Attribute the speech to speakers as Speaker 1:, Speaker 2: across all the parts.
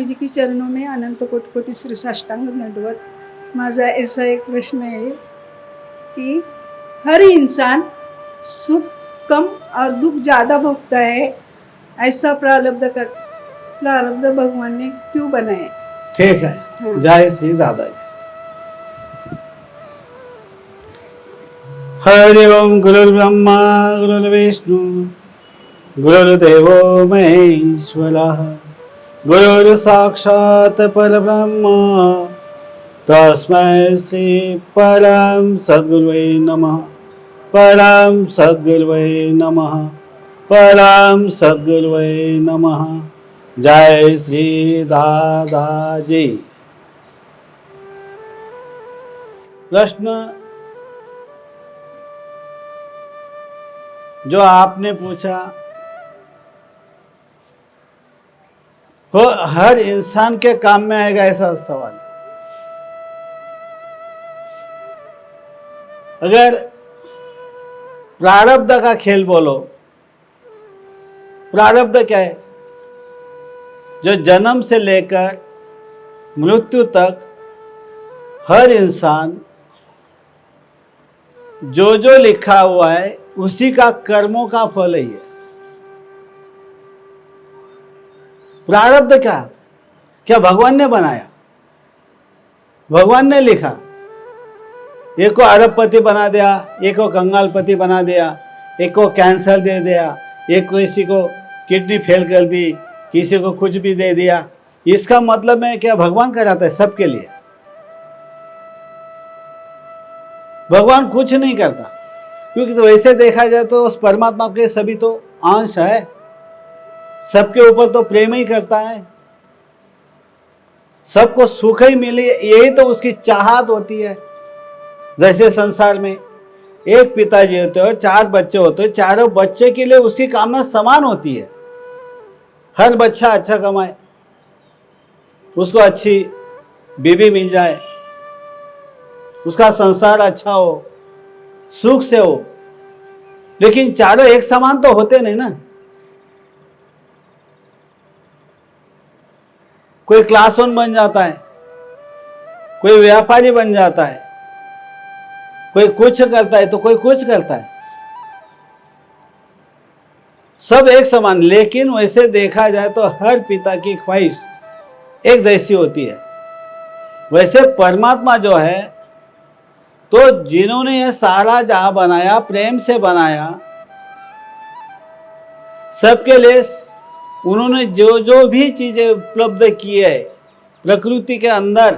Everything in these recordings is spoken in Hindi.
Speaker 1: स्वामी जी के चरणों में अनंत कोटि कोटि श्री साष्टांग दंडवत। माझा ऐसा एक प्रश्न है कि हर इंसान सुख कम और दुख ज़्यादा भोगता है, ऐसा प्रारब्ध भगवान ने क्यों बनाया?
Speaker 2: ठीक है।
Speaker 1: हाँ।
Speaker 2: जय श्री दादाजी। हरि ओम। गुरुर्ब्रह्मा गुरुर्विष्णु गुरुर्देवो महेश्वरः, गुरुर् साक्षात् परब्रह्म तस्मै श्री परम सद्गुरुवे नमः। परम सद्गुरुवे नमः। परम सद्गुरुवे नमः। जय श्री दादाजी। प्रश्न जो आपने पूछा वो हर इंसान के काम में आएगा, ऐसा सवाल। अगर प्रारब्ध का खेल बोलो, प्रारब्ध क्या है? जो जन्म से लेकर मृत्यु तक हर इंसान जो जो लिखा हुआ है उसी का कर्मों का फल ही है। प्रारब्ध क्या भगवान ने बनाया? भगवान ने लिखा। एक को अरबपति बना दिया, एक को कंगालपति बना दिया, एक को कैंसर दे दिया, एक को किसी को किडनी फेल कर दी, किसी को कुछ भी दे दिया। इसका मतलब है क्या भगवान कराता है सबके लिए? भगवान कुछ नहीं करता, क्योंकि तो वैसे देखा जाए तो उस परमात्मा के सभी तो अंश है, सबके ऊपर तो प्रेम ही करता है, सबको सुख ही मिले, यही तो उसकी चाहत होती है। जैसे संसार में एक पिताजी होते हैं और 4 बच्चे होते हैं, चारों बच्चे के लिए उसकी कामना समान होती है। हर बच्चा अच्छा कमाए, उसको अच्छी बीवी मिल जाए, उसका संसार अच्छा हो, सुख से हो। लेकिन चारों एक समान तो होते नहीं ना। कोई क्लास 1 बन जाता है, कोई व्यापारी बन जाता है, कोई कुछ करता है तो कोई कुछ करता है, सब एक समान। लेकिन वैसे देखा जाए तो हर पिता की ख्वाहिश एक जैसी होती है। वैसे परमात्मा जो है, तो जिन्होंने यह सारा जहां बनाया, प्रेम से बनाया, सबके लिए उन्होंने जो जो भी चीजें उपलब्ध की है प्रकृति के अंदर,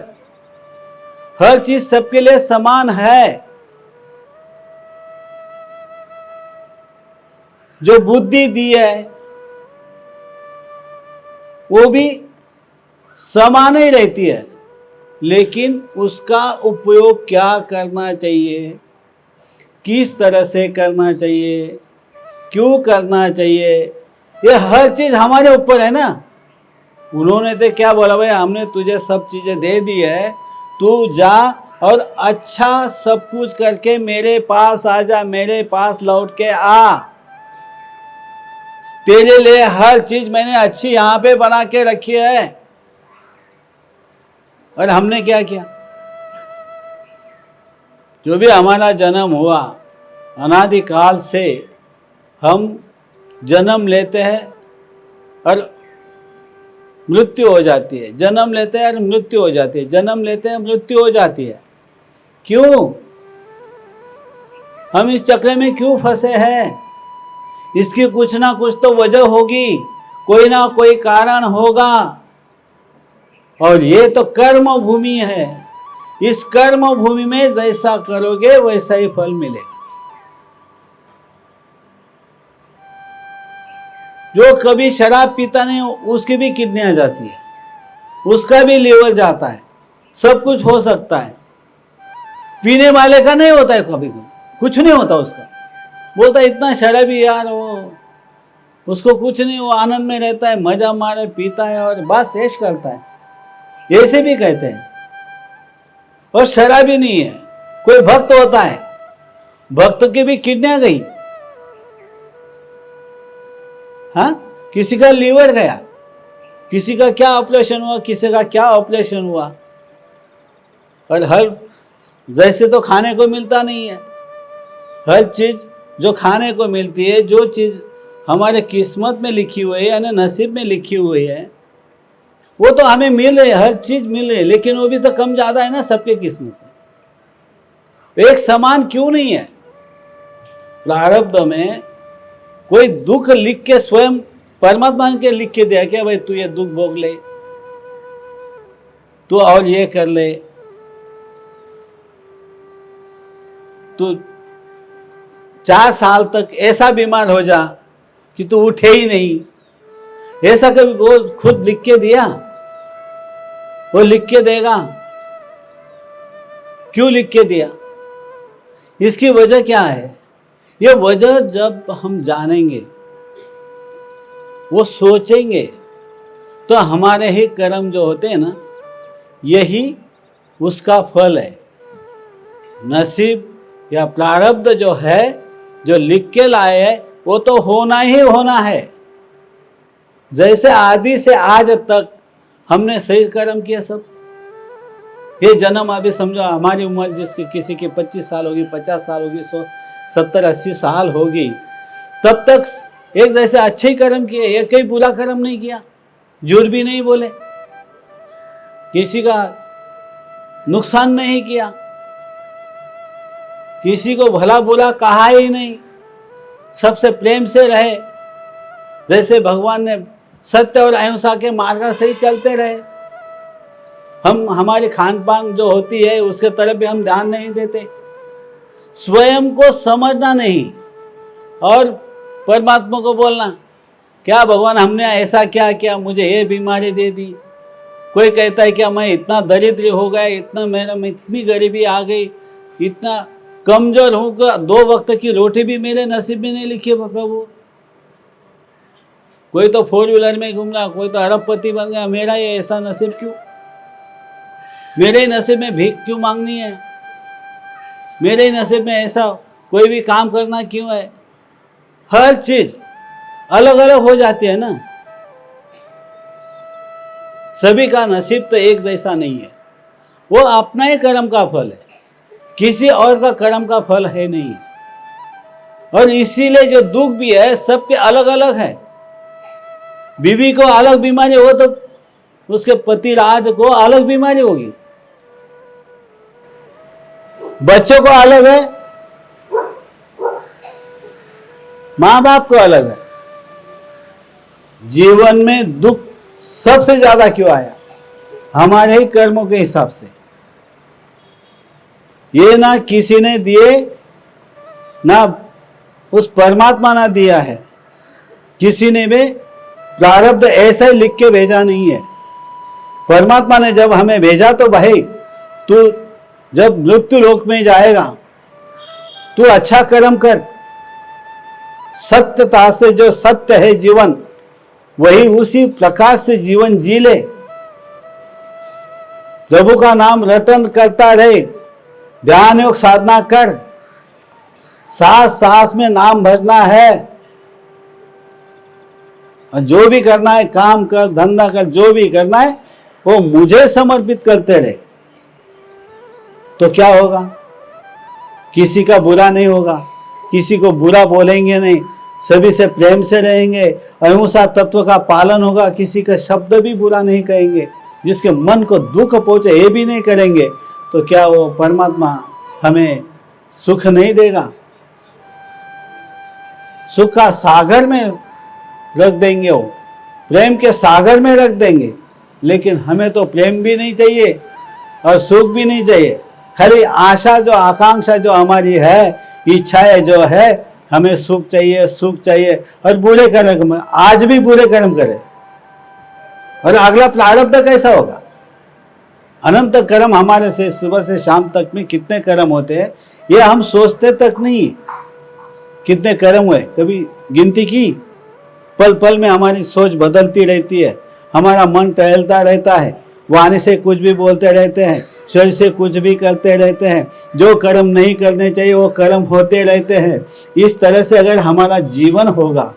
Speaker 2: हर चीज सबके लिए समान है। जो बुद्धि दी है वो भी समान ही रहती है, लेकिन उसका उपयोग क्या करना चाहिए, किस तरह से करना चाहिए, क्यों करना चाहिए, ये हर चीज हमारे ऊपर है ना। उन्होंने तो क्या बोला, भाई हमने तुझे सब चीजें दे दी है, तू जा और अच्छा सब कुछ करके मेरे पास आ जा, मेरे पास लौट के आ। तेरे लिए हर चीज मैंने अच्छी यहां पे बना के रखी है। और हमने क्या किया? जो भी हमारा जन्म हुआ, अनादिकाल से हम जन्म लेते हैं और मृत्यु हो जाती है, जन्म लेते हैं और मृत्यु हो जाती है, जन्म लेते हैं मृत्यु हो जाती है। क्यों? हम इस चक्र में क्यों फंसे हैं? इसकी कुछ ना कुछ तो वजह होगी, कोई ना कोई कारण होगा। और ये तो कर्म भूमि है। इस कर्म भूमि में जैसा करोगे वैसा ही फल मिलेगा। जो कभी शराब पीता नहीं उसकी भी किडनी आ जाती है, उसका भी लीवर जाता है, सब कुछ हो सकता है। पीने वाले का नहीं होता है, कभी कुछ नहीं होता उसका। बोलता है इतना शराबी यार, वो उसको कुछ नहीं, वो आनंद में रहता है, मजा मारे पीता है और बस ऐश करता है, ऐसे भी कहते हैं। और शराबी नहीं है। कोई भक्त होता है, भक्त की भी किडनी गई, हाँ, किसी का लीवर गया, किसी का क्या ऑपरेशन हुआ, किसी का क्या ऑपरेशन हुआ, और हर जैसे तो खाने को मिलता नहीं है। हर चीज जो खाने को मिलती है, जो चीज हमारे किस्मत में लिखी हुई है यानी नसीब में लिखी हुई है, वो तो हमें मिल रही है, हर चीज मिल रही है, लेकिन वो भी तो कम ज्यादा है ना सबके किस्मत में। एक समान क्यों नहीं है? प्रारब्ध में कोई दुख लिख के स्वयं परमात्मा के लिख के दिया क्या, भाई तू ये दुख भोग ले, तू और ये कर ले, तू 4 साल तक ऐसा बीमार हो जा कि तू उठे ही नहीं, ऐसा कभी वो खुद लिख के दिया? वो लिख के देगा? क्यों लिख के दिया? इसकी वजह क्या है? ये वजह जब हम जानेंगे, वो सोचेंगे, तो हमारे ही कर्म जो होते हैं ना, यही उसका फल है। नसीब या प्रारब्ध जो है, जो लिख के लाए है, वो तो होना ही होना है। जैसे आदि से आज तक हमने सही कर्म किया सब, ये जन्म अभी समझो हमारी उम्र जिसकी किसी की 25 साल होगी, 50 साल होगी, 70-80 साल होगी, तब तक एक जैसे अच्छे ही कर्म किए, एक ही बुरा कर्म नहीं किया, झूठ भी नहीं बोले, किसी का नुकसान नहीं किया, किसी को भला बुरा कहा ही नहीं, सबसे प्रेम से रहे, जैसे भगवान ने सत्य और अहिंसा के मार्ग से ही चलते रहे। हम हमारी खान पान जो होती है उसके तरफ भी हम ध्यान नहीं देते, स्वयं को समझना नहीं और परमात्मा को बोलना, क्या भगवान हमने ऐसा क्या किया, मुझे ये बीमारी दे दी। कोई कहता है क्या मैं इतना दरिद्र हो गया, इतना मेरा में इतनी गरीबी आ गई, इतना कमजोर हूँ कि 2 वक्त की रोटी भी मेरे नसीब में नहीं लिखी है प्रभु। कोई तो 4 व्हीलर में घूम रहा, कोई तो अरबपति बन गया, मेरा ये ऐसा नसीब क्यों? मेरे ही नसीब में भीख क्यों मांगनी है? मेरे ही नसीब में ऐसा कोई भी काम करना क्यों है? हर चीज अलग अलग हो जाती है ना, सभी का नसीब तो एक जैसा नहीं है। वो अपना ही कर्म का फल है, किसी और का कर्म का फल है नहीं। और इसीलिए जो दुख भी है सबके अलग अलग है। बीवी को अलग बीमारी हो तो उसके पति राज को अलग बीमारी होगी, बच्चों को अलग है, माँ बाप को अलग है। जीवन में दुख सबसे ज्यादा क्यों आया? हमारे ही कर्मों के हिसाब से। ये ना किसी ने दिए, ना उस परमात्मा ने दिया है, किसी ने भी प्रारब्ध ऐसा ही लिख के भेजा नहीं है। परमात्मा ने जब हमें भेजा तो भाई तू जब मृत्यु लोक में जाएगा, तू अच्छा कर्म कर, सत्यता से जो सत्य है जीवन, वही उसी प्रकाश से जीवन जी ले। प्रभु का नाम रटन करता रहे, ध्यान योग साधना कर, सांस सांस में नाम भरना है, और जो भी करना है काम कर, धंधा कर, जो भी करना है वो मुझे समर्पित करते रहे, तो क्या होगा? किसी का बुरा नहीं होगा, किसी को बुरा बोलेंगे नहीं, सभी से प्रेम से रहेंगे, अहिंसा तत्व का पालन होगा, किसी का शब्द भी बुरा नहीं कहेंगे, जिसके मन को दुख पहुंचे ये भी नहीं करेंगे, तो क्या वो परमात्मा हमें सुख नहीं देगा? सुख का सागर में रख देंगे, वो प्रेम के सागर में रख देंगे। लेकिन हमें तो प्रेम भी नहीं चाहिए और सुख भी नहीं चाहिए, खाली आशा जो आकांक्षा जो हमारी है, इच्छाएं जो है, हमें सुख चाहिए, सुख चाहिए, और बुरे कर्म आज भी बुरे कर्म करे, और अगला प्रारब्ध कैसा होगा? अनंत कर्म हमारे से सुबह से शाम तक में कितने कर्म होते हैं ये हम सोचते तक नहीं। कितने कर्म हुए कभी गिनती की? पल पल में हमारी सोच बदलती रहती है, हमारा मन टहलता रहता है, वाणी से कुछ भी बोलते रहते हैं, शरीर से कुछ भी करते रहते हैं, जो कर्म नहीं करने चाहिए वो कर्म होते रहते हैं। इस तरह से अगर हमारा जीवन होगा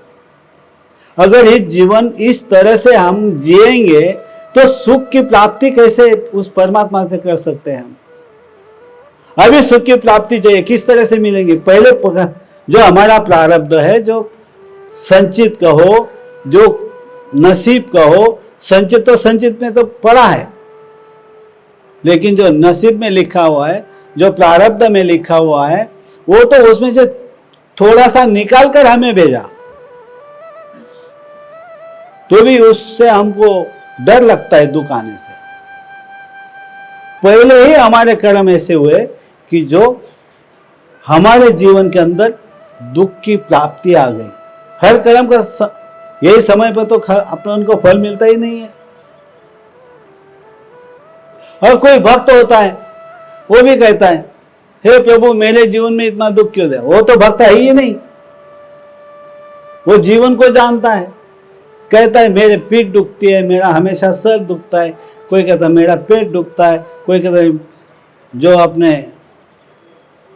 Speaker 2: अगर इस जीवन इस तरह से हम जिएंगे तो सुख की प्राप्ति कैसे उस परमात्मा से कर सकते हैं हम? अभी सुख की प्राप्ति चाहिए, किस तरह से मिलेंगे? पहले जो हमारा प्रारब्ध है, जो संचित कहो, जो नसीब कहो, संचित तो संचित में तो पड़ा है, लेकिन जो नसीब में लिखा हुआ है, जो प्रारब्ध में लिखा हुआ है, वो तो उसमें से थोड़ा सा निकाल कर हमें भेजा, तो भी उससे हमको डर लगता है दुख आने से। पहले ही हमारे कर्म ऐसे हुए कि जो हमारे जीवन के अंदर दुख की प्राप्ति आ गई। हर कर्म का यही समय पर तो अपन को फल मिलता ही नहीं है। और कोई भक्त होता है, वो भी कहता है, हे प्रभु मेरे जीवन में इतना दुख क्यों दे? वो तो भक्त है ही नहीं, वो जीवन को जानता है। कहता है मेरे पीठ दुखती है, मेरा हमेशा सर दुखता है, कोई कहता है मेरा पेट दुखता है, कोई कहता है जो अपने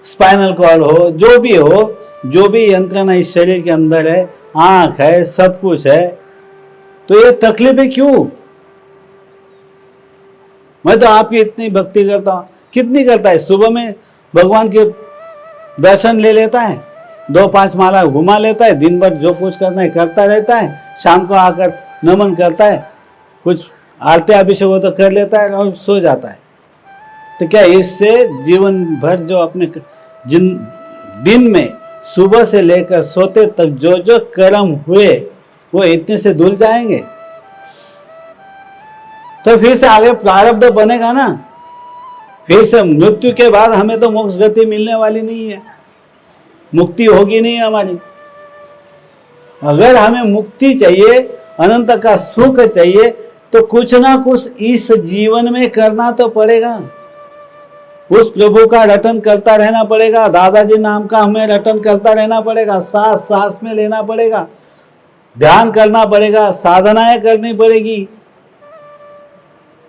Speaker 2: स्पाइनल कॉर्ड हो, जो भी हो, जो भी यंत्रणा इस शरीर के अंदर है, आंख है, सब कुछ है, तो ये तकलीफें क्यों? मैं तो आपकी इतनी भक्ति करता हूं, कितनी करता है? सुबह में भगवान के दर्शन ले लेता है, 2-5 माला घुमा लेता है, दिन भर जो कुछ करना है करता रहता है, शाम को आकर नमन करता है, कुछ आरती अभिषेक हो तो कर लेता है और सो जाता है। तो क्या इससे जीवन भर जो अपने दिन में सुबह से लेकर सोते तक जो जो कर्म हुए वो इतने से धुल जाएंगे? तो फिर से आगे प्रारब्ध बनेगा ना, फिर से मृत्यु के बाद हमें तो मोक्ष गति मिलने वाली नहीं है, मुक्ति होगी नहीं हमारी। अगर हमें मुक्ति चाहिए, अनंत का सुख चाहिए, तो कुछ ना कुछ इस जीवन में करना तो पड़ेगा। उस प्रभु का रटन करता रहना पड़ेगा, दादाजी नाम का हमें रटन करता रहना पड़ेगा, सांस सांस में लेना पड़ेगा, ध्यान करना पड़ेगा, साधनाएं करनी पड़ेगी।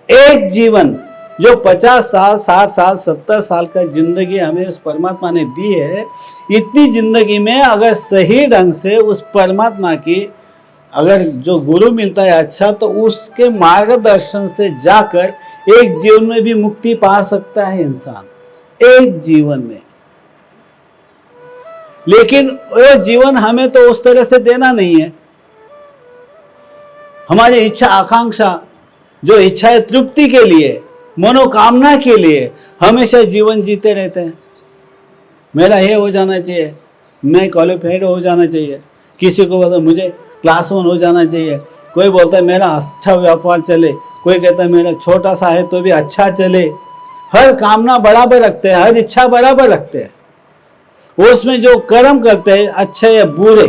Speaker 2: एक जीवन जो 50 साल, 60 साल, 70 साल का जिंदगी हमें उस परमात्मा ने दी है, इतनी जिंदगी में अगर सही ढंग से उस परमात्मा की अगर जो गुरु मिलता है अच्छा, तो उसके मार्गदर्शन से जाकर एक जीवन में भी मुक्ति पा सकता है इंसान, एक जीवन में। लेकिन वो जीवन हमें तो उस तरह से देना नहीं है। हमारी इच्छा आकांक्षा, जो इच्छा है तृप्ति के लिए, मनोकामना के लिए हमेशा जीवन जीते रहते हैं। मेरा ये हो जाना चाहिए, मैं क्वालिफाइड हो जाना चाहिए, किसी को बोलता मुझे क्लास 1 हो जाना चाहिए, कोई बोलता है मेरा अच्छा व्यापार चले, कोई कहता है मेरा छोटा सा है तो भी अच्छा चले। हर कामना बराबर रखते हैं, हर इच्छा बराबर रखते हैं। उसमें जो कर्म करते हैं अच्छे या बुरे,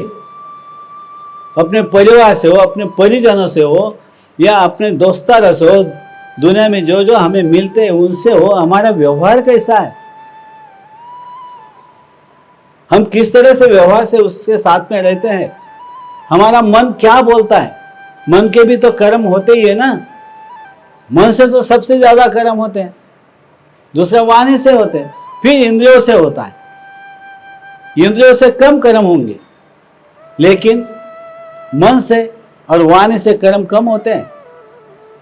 Speaker 2: अपने परिवार से हो, अपने परिजनों से हो, या अपने दोस्तारों से हो, दुनिया में जो जो हमें मिलते हैं उनसे हो, हमारा व्यवहार कैसा है, हम किस तरह से व्यवहार से उसके साथ में रहते हैं, हमारा मन क्या बोलता है। मन के भी तो कर्म होते ही है ना, मन से तो सबसे ज्यादा कर्म होते हैं, दूसरा वाणी से होते हैं, फिर इंद्रियों से होता है। इंद्रियों से कम कर्म होंगे, लेकिन मन से और वाणी से कर्म कम होते हैं।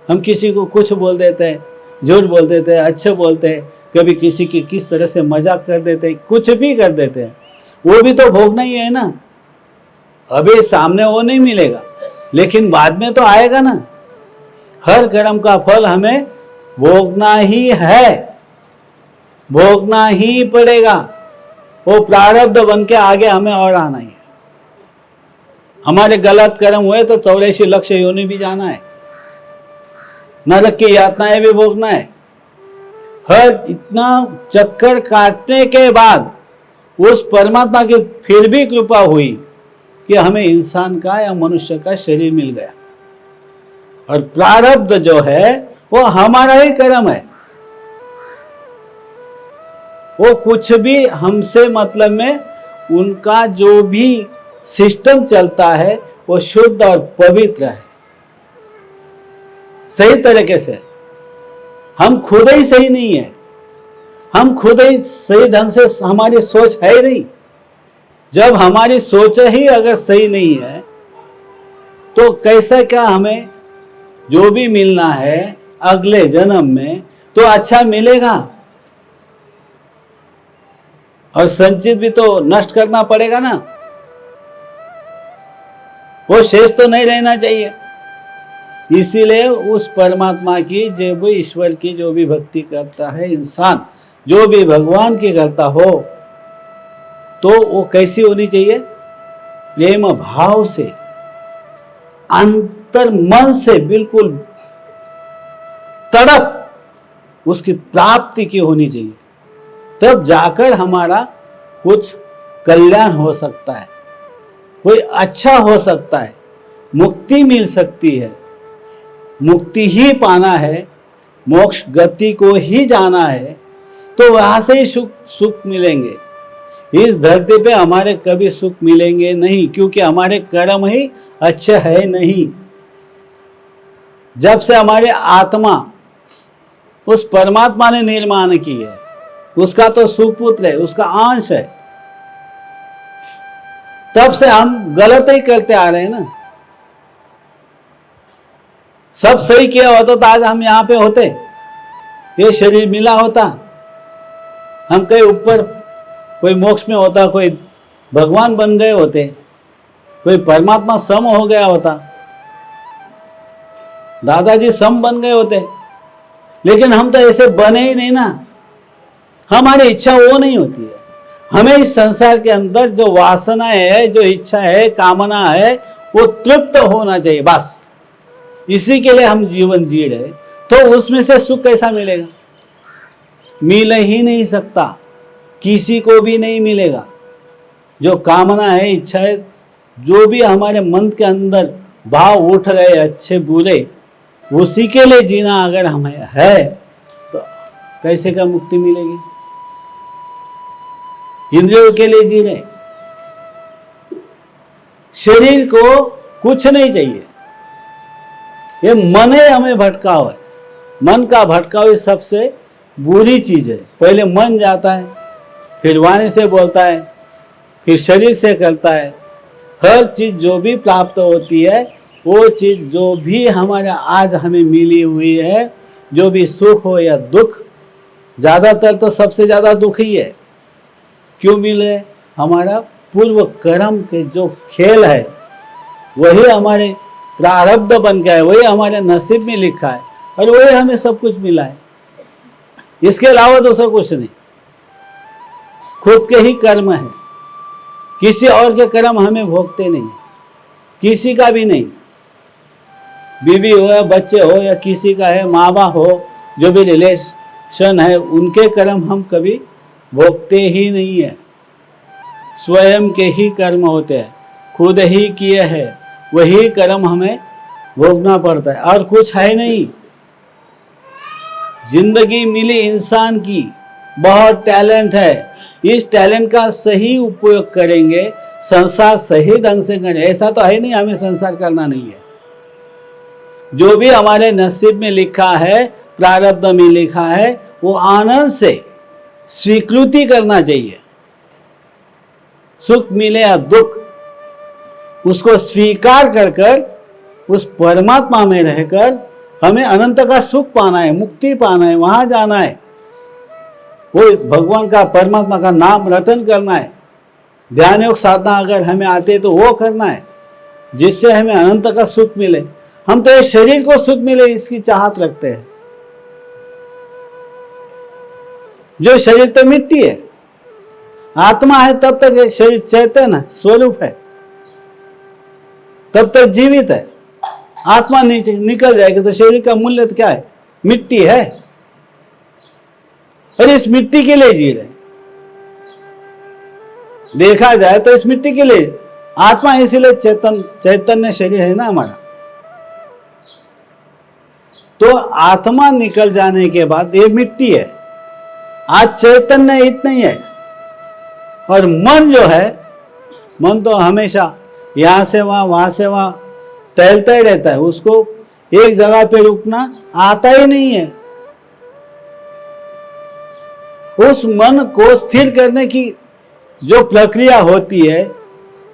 Speaker 2: हम किसी को कुछ बोल देते हैं, झूठ बोल देते हैं, अच्छे बोलते हैं, कभी किसी की किस तरह से मजाक कर देते हैं, कुछ भी कर देते हैं, वो भी तो भोगना ही है ना। अभी सामने वो नहीं मिलेगा, लेकिन बाद में तो आएगा ना। हर कर्म का फल हमें भोगना ही है, भोगना ही पड़ेगा। वो प्रारब्ध बन के आगे हमें और आना ही है। हमारे गलत कर्म हुए तो 84 लक्ष योनि भी जाना है, नरक की यातनाएं भी भोगना है। हर इतना चक्कर काटने के बाद उस परमात्मा की फिर भी कृपा हुई कि हमें इंसान का या मनुष्य का शरीर मिल गया। और प्रारब्ध जो है वो हमारा ही कर्म है, वो कुछ भी हमसे मतलब में, उनका जो भी सिस्टम चलता है वो शुद्ध और पवित्र है, सही तरीके से। हम खुद ही सही नहीं है, हम खुद ही सही ढंग से, हमारी सोच है ही नहीं। जब हमारी सोच ही अगर सही नहीं है तो कैसा क्या हमें जो भी मिलना है अगले जन्म में तो अच्छा मिलेगा, और संचित भी तो नष्ट करना पड़ेगा ना, वो शेष तो नहीं रहना चाहिए। इसीलिए उस परमात्मा की, जो भी ईश्वर की जो भी भक्ति करता है इंसान, जो भी भगवान की करता हो, तो वो कैसी होनी चाहिए? प्रेम भाव से, अंतर मन से बिल्कुल तड़प उसकी प्राप्ति की होनी चाहिए। तब जाकर हमारा कुछ कल्याण हो सकता है, कोई अच्छा हो सकता है, मुक्ति मिल सकती है। मुक्ति ही पाना है, मोक्ष गति को ही जाना है, तो वहां से ही सुख मिलेंगे। इस धरती पे हमारे कभी सुख मिलेंगे नहीं, क्योंकि हमारे कर्म ही अच्छे है नहीं। जब से हमारे आत्मा उस परमात्मा ने निर्माण की है, उसका तो सुपुत्र है, उसका अंश है, तब से हम गलत ही करते आ रहे हैं ना। सब सही किया होता तो आज हम यहां पे होते, ये शरीर मिला होता, हम कहीं ऊपर कोई मोक्ष में होता, कोई भगवान बन गए होते, कोई परमात्मा सम हो गया होता, दादाजी सम बन गए होते। लेकिन हम तो ऐसे बने ही नहीं ना, हमारी इच्छा वो नहीं होती है। हमें इस संसार के अंदर जो वासना है, जो इच्छा है, कामना है, वो तृप्त होना चाहिए, बस। इसी के लिए हम जीवन जी रहे, तो उसमें से सुख कैसा मिलेगा? मिल ही नहीं सकता, किसी को भी नहीं मिलेगा। जो कामना है, इच्छा है, जो भी हमारे मन के अंदर भाव उठ रहे अच्छे बुरे, उसी के लिए जीना अगर हमें है, तो कैसे का मुक्ति मिलेगी? इंद्रियों के लिए जी रहे, शरीर को कुछ नहीं चाहिए। ये मन ही हमें भटकाव है। मन का भटकाव ही सबसे बुरी चीज है। पहले मन जाता है, फिर वाणी से बोलता है, फिर शरीर से करता है। हर चीज जो भी प्राप्त होती है, वो चीज जो भी हमारा आज हमें मिली हुई है, जो भी सुख हो या दुख, ज्यादातर तो सबसे ज्यादा दुख ही है। क्यों मिले? हमारा पूर्व कर्म के जो खेल है, वही हमारे प्रारब्ध बन गया है, वही हमारे नसीब में लिखा है, और वही हमें सब कुछ मिला है। इसके अलावा दूसरा कुछ नहीं। खुद के ही कर्म है, किसी और के कर्म हमें भोगते नहीं, किसी का भी नहीं। बीवी हो या बच्चे हो या किसी का है, माँ बाप हो, जो भी रिलेशन है, उनके कर्म हम कभी भोगते ही नहीं है। स्वयं के ही कर्म होते हैं, खुद ही किए हैं, वही कर्म हमें भोगना पड़ता है, और कुछ है नहीं। जिंदगी मिली इंसान की, बहुत टैलेंट है, इस टैलेंट का सही उपयोग करेंगे, संसार सही ढंग से करें। ऐसा तो है नहीं हमें संसार करना नहीं है। जो भी हमारे नसीब में लिखा है, प्रारब्ध में लिखा है, वो आनंद से स्वीकृति करना चाहिए। सुख मिले या दुख, उसको स्वीकार कर कर उस परमात्मा में रहकर हमें अनंत का सुख पाना है, मुक्ति पाना है, वहां जाना है। वो भगवान का, परमात्मा का नाम रटन करना है। ध्यान योग साधना अगर हमें आते तो वो करना है, जिससे हमें अनंत का सुख मिले। हम तो ये शरीर को सुख मिले इसकी चाहत रखते हैं। जो शरीर तो मिट्टी है, आत्मा है तब तक ये शरीर चैतन्य स्वरूप है, तब तक जीवित है। आत्मा नीचे निकल जाएगी तो शरीर का मूल्य तो क्या है? मिट्टी है। और इस मिट्टी के लिए जी रहे। देखा जाए तो इस मिट्टी के लिए आत्मा, इसीलिए चैतन्य शरीर है ना हमारा। तो आत्मा निकल जाने के बाद ये मिट्टी है, आज चैतन्य इतना ही है। और मन जो है, मन तो हमेशा यहां से वहां से वहां टहलता ही रहता है, उसको एक जगह पे रुकना आता ही नहीं है। उस मन को स्थिर करने की जो प्रक्रिया होती है,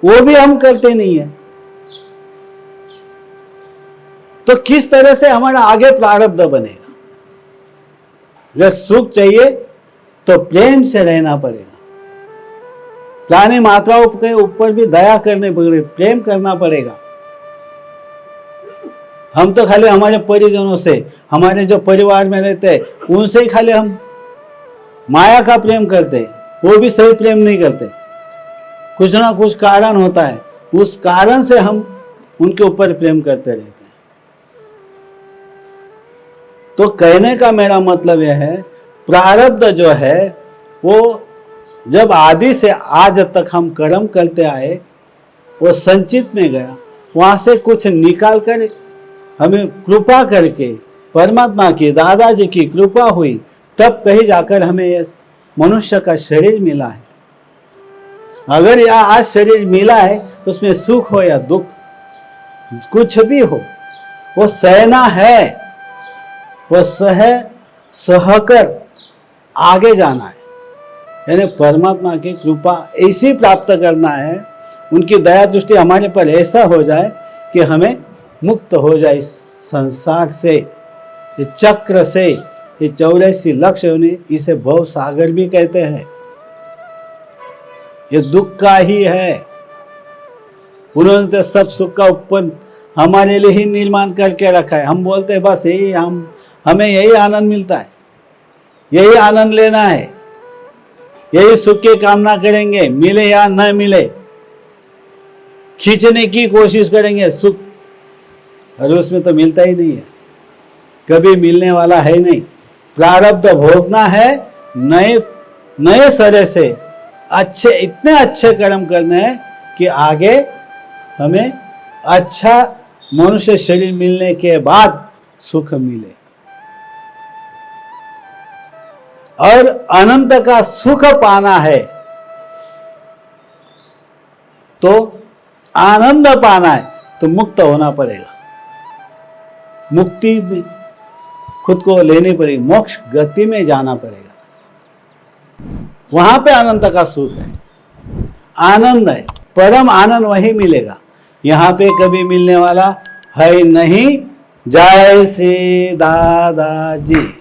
Speaker 2: वो भी हम करते नहीं है। तो किस तरह से हमारा आगे प्रारब्ध बनेगा। अगर सुख चाहिए तो प्रेम से रहना पड़ेगा, प्राणी मात्राओं के ऊपर भी दया करनी पड़ेगी, प्रेम करना पड़ेगा। हम तो खाली हमारे परिजनों से, हमारे जो परिवार में रहते हैं उनसे ही खाली हम माया का प्रेम करते हैं, वो भी सही प्रेम नहीं करते। कुछ ना कुछ कारण होता है, उस कारण से हम उनके ऊपर प्रेम करते रहते हैं। तो कहने का मेरा मतलब यह है, प्रारब्ध जो है वो जब आदि से आज तक हम कर्म करते आए, वो संचित में गया, वहां से कुछ निकाल कर हमें कृपा करके परमात्मा की, दादाजी की कृपा हुई, तब कहीं जाकर हमें ये मनुष्य का शरीर मिला है। अगर यह आज शरीर मिला है, उसमें सुख हो या दुख, कुछ भी हो, वो सहना है, वो सहकर आगे जाना है। यानी परमात्मा की कृपा ऐसी प्राप्त करना है, उनकी दया दृष्टि हमारे पर ऐसा हो जाए कि हमें मुक्त हो जाए इस संसार से, ये चक्र से, ये 84 लक्ष योनि, इसे भव सागर भी कहते हैं। ये दुख का ही है। उन्होंने तो सब सुख का उपन हमारे लिए ही निर्माण करके रखा है। हम बोलते हैं बस यही, हमें यही आनंद मिलता है, यही आनंद लेना है, यही सुख की कामना करेंगे, मिले या न मिले, खींचने की कोशिश करेंगे सुख, और उसमें तो मिलता ही नहीं है, कभी मिलने वाला है नहीं। प्रारब्ध भोगना है, नए सरे से अच्छे, इतने अच्छे कर्म करने हैं कि आगे हमें अच्छा मनुष्य शरीर मिलने के बाद सुख मिले, और अनंत का सुख पाना है तो आनंद पाना है तो मुक्त होना पड़ेगा, मुक्ति भी खुद को लेनी पड़ेगी, मोक्ष गति में जाना पड़ेगा, वहां पे अनंत का सुख है, आनंद है, परम आनंद वही मिलेगा, यहाँ पे कभी मिलने वाला है नहीं। जय श्री दादाजी।